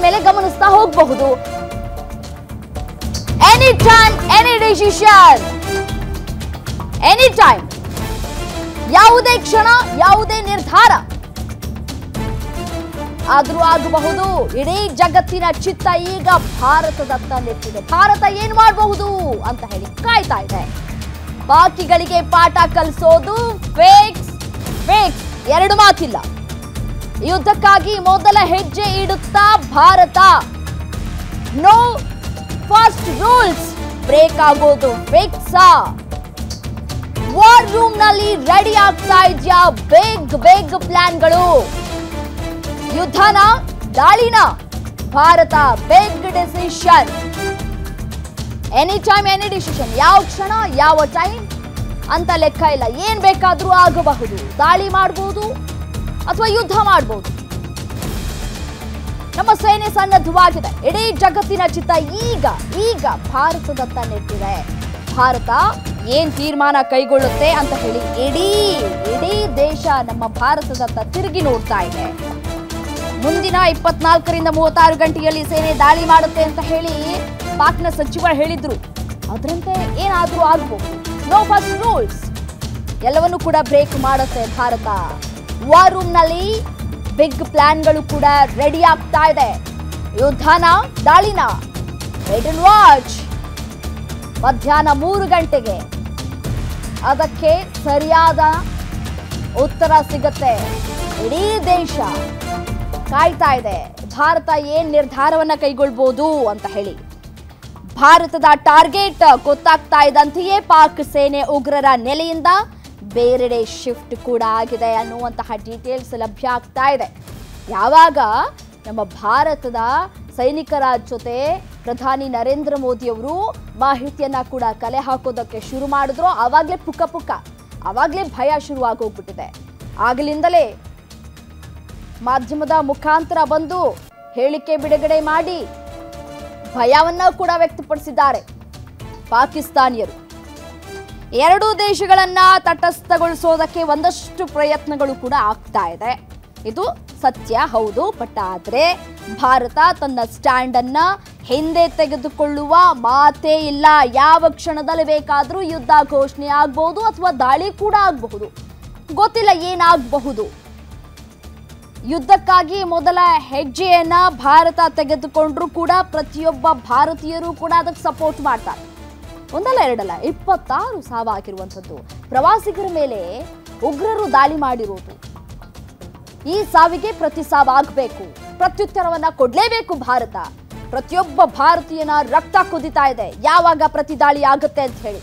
ಮೇಲೆ ಗಮನಿಸ್ತಾ ಹೋಗಬಹುದು. Any time any decision, any time, ಯಾವುದೇ ಕ್ಷಣ ಯಾವುದೇ ನಿರ್ಧಾರ ಆದ್ರೂ ಆಗಬಹುದು. ಇಡೀ ಜಗತ್ತಿನ ಚಿತ್ತ ಈಗ ಭಾರತದತ್ತ ನೆಟ್ಟಿದೆ. ಭಾರತ ಏನ್ ಮಾಡಬಹುದು ಅಂತ ಹೇಳಿ ಕಾಯ್ತಾ ಇದೆ. ಬಾಕಿಗಳಿಗೆ ಪಾಠ ಕಲಿಸೋದು ಫೇಕ್ಸ್, ಎರಡು ಮಾತಿಲ್ಲ. ಯುದ್ಧಕ್ಕಾಗಿ ಮೊದಲ ಹೆಜ್ಜೆ ಇಡುತ್ತಾ Bharat. No first rules break ಆಗೋದು ಫಿಕ್ಸಾ? ವಾರ್ ರೂಮ್ ನಲ್ಲಿ ರೆಡಿ ಆಗ್ತಾ ಇದೆಯಾ ಬೇಗ್ ಪ್ಲಾನ್ಗಳು? ಯುದ್ಧನ ದಾಳಿನ? Bharat big decision. Any time any decision, ಯಾವ ಕ್ಷಣ ಯಾವ ಟೈಮ್ ಅಂತ ಲೆಕ್ಕ ಇಲ್ಲ. ಏನ್ ಬೇಕಾದ್ರೂ ಆಗಬಹುದು. ದಾಳಿ ಮಾಡಬಹುದು ಅಥವಾ ಯುದ್ಧ ಮಾಡಬಹುದು. ನಮ್ಮ ಸೇನೆ ಸನ್ನದ್ಧವಾಗಿದೆ. ಇಡೀ ಜಗತ್ತಿನ ಚಿತ್ತ ಈಗ ಭಾರತದತ್ತ ನೆಟ್ಟಿದೆ. ಭಾರತ ಏನ್ ತೀರ್ಮಾನ ಕೈಗೊಳ್ಳುತ್ತೆ ಅಂತ ಹೇಳಿ ಇಡೀ ದೇಶ ನಮ್ಮ ಭಾರತದತ್ತ ತಿರುಗಿ ನೋಡ್ತಾ ಇದೆ. ಮುಂದಿನ 24ರಿಂದ 36 ಗಂಟೆಯಲ್ಲಿ ಸೇನೆ ದಾಳಿ ಮಾಡುತ್ತೆ ಅಂತ ಹೇಳಿ ಪಾಕ್ನ ಸಚಿವರು ಹೇಳಿದ್ರು. ಅದರಂತೆ ಏನಾದ್ರೂ ಆಗಬಹುದು. ನೋ ಫಸ್ಟ್ ರೂಲ್ಸ್, ಎಲ್ಲವನ್ನೂ ಕೂಡ ಬ್ರೇಕ್ ಮಾಡುತ್ತೆ ಭಾರತ. ವಾರ್ ರೂಮ್ ನಲ್ಲಿ ಬಿಗ್ ಪ್ಲಾನ್ಗಳು ಕೂಡ ರೆಡಿ ಆಗ್ತಾ ಇದೆ. ಯುದ್ಧನ ದಾಳಿನ? Wait and watch. ಮಧ್ಯಾಹ್ನ 3 ಗಂಟೆಗೆ ಅದಕ್ಕೆ ಸರಿಯಾದ ಉತ್ತರ ಸಿಗುತ್ತೆ. ಇಡೀ ದೇಶ ಕಾಯ್ತಾ ಇದೆ ಭಾರತ ಏನ್ ನಿರ್ಧಾರವನ್ನ ಕೈಗೊಳ್ಬಹುದು ಅಂತ ಹೇಳಿ. ಭಾರತದ ಟಾರ್ಗೆಟ್ ಗೊತ್ತಾಗ್ತಾ ಇದ್ದಂತೆಯೇ ಪಾಕ್ ಸೇನೆ ಉಗ್ರರ ನೆಲೆಯಿಂದ ಬೇರೆಡೆ ಶಿಫ್ಟ್ ಕೂಡ ಆಗಿದೆ ಅನ್ನುವಂತಹ ಡೀಟೇಲ್ಸ್ ಲಭ್ಯ ಆಗ್ತಾ ಇದೆ. ಯಾವಾಗ ನಮ್ಮ ಭಾರತದ ಸೈನಿಕರ ಜೊತೆ ಪ್ರಧಾನಿ ನರೇಂದ್ರ ಮೋದಿ ಅವರು ಮಾಹಿತಿಯನ್ನ ಕೂಡ ಕಲೆ ಹಾಕೋದಕ್ಕೆ ಶುರು ಮಾಡಿದ್ರು, ಆವಾಗಲೇ ಪುಕ್ಕ ಆವಾಗಲೇ ಭಯ ಶುರುವಾಗೋಗ್ಬಿಟ್ಟಿದೆ. ಆಗಲಿಂದಲೇ ಮಾಧ್ಯಮದ ಮುಖಾಂತರ ಬಂದು ಹೇಳಿಕೆ ಬಿಡುಗಡೆ ಮಾಡಿ ಭಯವನ್ನ ಕೂಡ ವ್ಯಕ್ತಪಡಿಸಿದ್ದಾರೆ ಪಾಕಿಸ್ತಾನಿಯರು. ಎರಡೂ ದೇಶಗಳನ್ನ ತಟಸ್ಥಗೊಳಿಸೋದಕ್ಕೆ ಒಂದಷ್ಟು ಪ್ರಯತ್ನಗಳು ಕೂಡ ಆಗ್ತಾ ಇದೆ. ಇದು ಸತ್ಯ ಹೌದು. ಬಟ್ ಆದ್ರೆ ಭಾರತ ತನ್ನ ಸ್ಟ್ಯಾಂಡ್ ಅನ್ನ ಹಿಂದೆ ತೆಗೆದುಕೊಳ್ಳುವ ಮಾತೇ ಇಲ್ಲ. ಯಾವ ಕ್ಷಣದಲ್ಲಿ ಬೇಕಾದ್ರೂ ಯುದ್ಧ ಘೋಷಣೆ ಆಗಬಹುದು ಅಥವಾ ದಾಳಿ ಕೂಡ ಆಗಬಹುದು. ಗೊತ್ತಿಲ್ಲ ಏನಾಗಬಹುದು. ಯುದ್ಧಕ್ಕಾಗಿ ಮೊದಲ ಹೆಜ್ಜೆಯನ್ನ ಭಾರತ ತೆಗೆದುಕೊಂಡ್ರು ಕೂಡ ಪ್ರತಿಯೊಬ್ಬ ಭಾರತೀಯರು ಕೂಡ ಅದಕ್ಕೆ ಸಪೋರ್ಟ್ ಮಾಡ್ತಾರೆ. ಒಂದಲ್ಲ ಎರಡಲ್ಲ 26 ಸಾವಾಗಿರುವಂಥದ್ದು. ಪ್ರವಾಸಿಗರ ಮೇಲೆ ಉಗ್ರರು ದಾಳಿ ಮಾಡಿರೋದು. ಈ ಸಾವಿಗೆ ಪ್ರತಿ ಸಾವಾಗಬೇಕು. ಪ್ರತ್ಯುತ್ತರವನ್ನ ಕೊಡ್ಲೇಬೇಕು ಭಾರತ. ಪ್ರತಿಯೊಬ್ಬ ಭಾರತೀಯನ ರಕ್ತ ಕುದಿತಾ ಇದೆ ಯಾವಾಗ ಪ್ರತಿ ದಾಳಿ ಆಗುತ್ತೆ ಅಂತ ಹೇಳಿ.